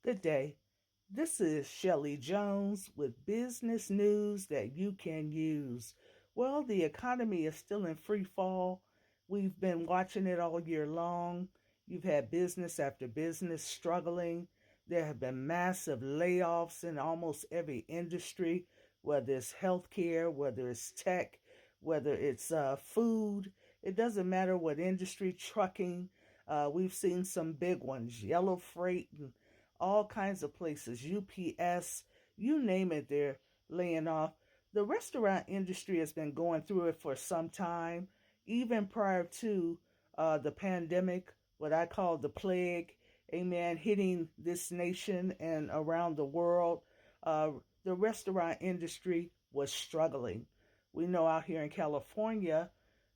Good day. This is Shelley Jones with business news that you can use. Well, the economy is still in free fall. We've been watching it all year long. You've had business after business struggling. There have been massive layoffs in almost every industry, whether it's healthcare, whether it's tech, whether it's food. It doesn't matter what industry, trucking. We've seen some big ones, Yellow Freight and all kinds of places, UPS, you name it, they're laying off. The restaurant industry has been going through it for some time, even prior to the pandemic, what I call the plague, amen, hitting this nation and around the world. The restaurant industry was struggling. We know out here in California,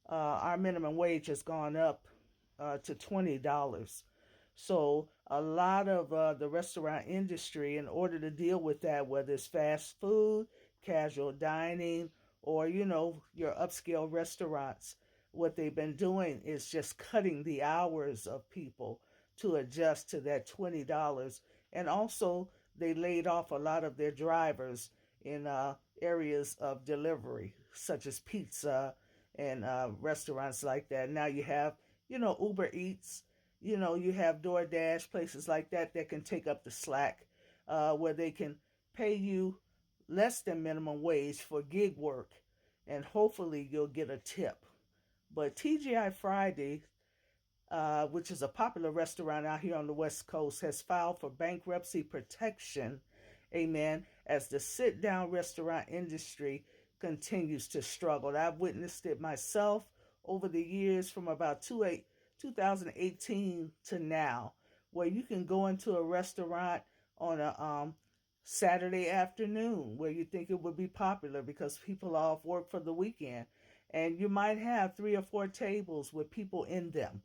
our minimum wage has gone up to $20. So a lot of the restaurant industry, in order to deal with that, whether it's fast food, casual dining, or your upscale restaurants, what they've been doing is just cutting the hours of people to adjust to that $20. And also, they laid off a lot of their drivers in areas of delivery, such as pizza and restaurants like that. Now you have, Uber Eats, you have DoorDash, places like that that can take up the slack, where they can pay you less than minimum wage for gig work, and hopefully you'll get a tip. But TGI Friday, which is a popular restaurant out here on the West Coast, has filed for bankruptcy protection, amen, as the sit down restaurant industry continues to struggle. I've witnessed it myself over the years from about 2018 to now, where you can go into a restaurant on a Saturday afternoon where you think it would be popular because people are off work for the weekend, and you might have 3 or 4 tables with people in them.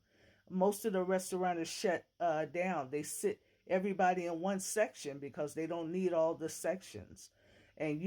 Most of the restaurant is shut down. They sit everybody in one section because they don't need all the sections. And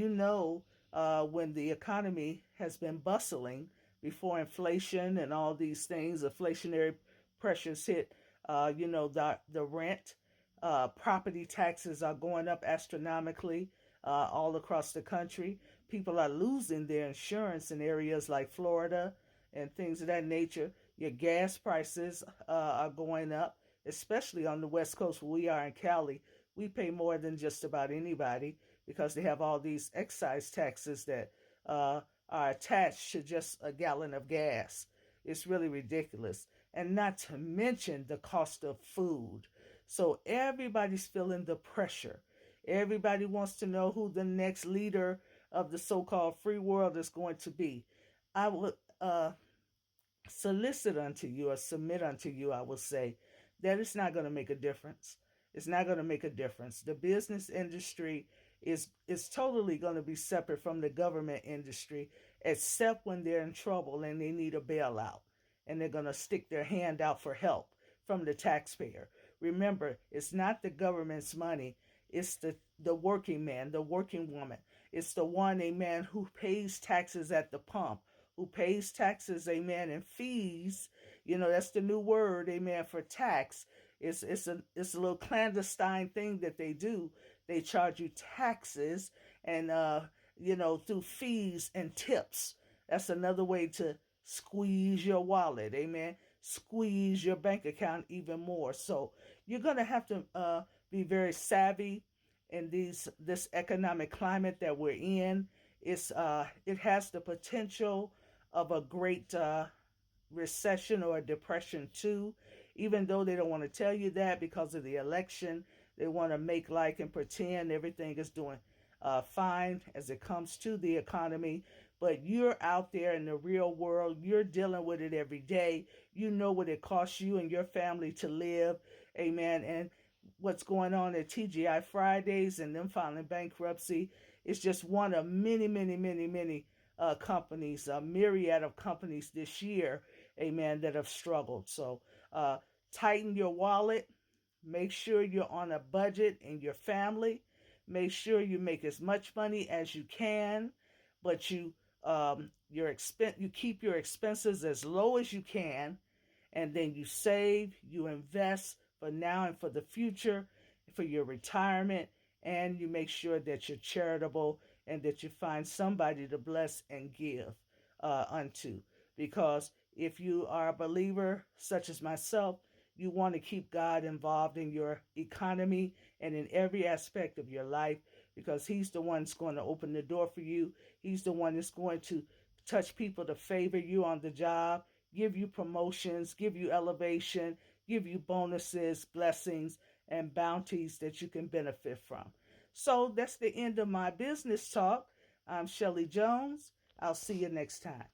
when the economy has been bustling before inflation and all these things, inflationary pressures hit, the rent, property taxes are going up astronomically all across the country. People are losing their insurance in areas like Florida and things of that nature. Your gas prices are going up, especially on the West Coast where we are in Cali. We pay more than just about anybody because they have all these excise taxes that are attached to just a gallon of gas. It's really ridiculous. And not to mention the cost of food. So everybody's feeling the pressure. Everybody wants to know who the next leader of the so-called free world is going to be. I would solicit unto you or submit unto you, I will say, that it's not going to make a difference. It's not going to make a difference. The business industry is totally going to be separate from the government industry, except when they're in trouble and they need a bailout. And they're going to stick their hand out for help from the taxpayer. Remember, it's not the government's money. It's the working man, the working woman. It's the one, amen, who pays taxes at the pump, who pays taxes, amen, and fees. That's the new word, amen, for tax. It's a little clandestine thing that they do. They charge you taxes and through fees and tips. That's another way to squeeze your wallet, amen. Squeeze your bank account even more. So you're gonna have to be very savvy in this economic climate that we're in. It has the potential of a great recession or a depression too, even though they don't want to tell you that because of the election. They want to make like and pretend everything is doing fine as it comes to the economy. But you're out there in the real world. You're dealing with it every day. You know what it costs you and your family to live. Amen. And what's going on at TGI Fridays and them filing bankruptcy is just one of many, many, many, many companies, a myriad of companies this year, amen, that have struggled. So tighten your wallet. Make sure you're on a budget in your family. Make sure you make as much money as you can, but you keep your expenses as low as you can, and then you save, you invest for now and for the future, for your retirement, and you make sure that you're charitable and that you find somebody to bless and give unto. Because if you are a believer, such as myself, you want to keep God involved in your economy and in every aspect of your life, because He's the one that's going to open the door for you. He's the one that's going to touch people to favor you on the job, give you promotions, give you elevation, give you bonuses, blessings, and bounties that you can benefit from. So that's the end of my business talk. I'm Shelly Jones. I'll see you next time.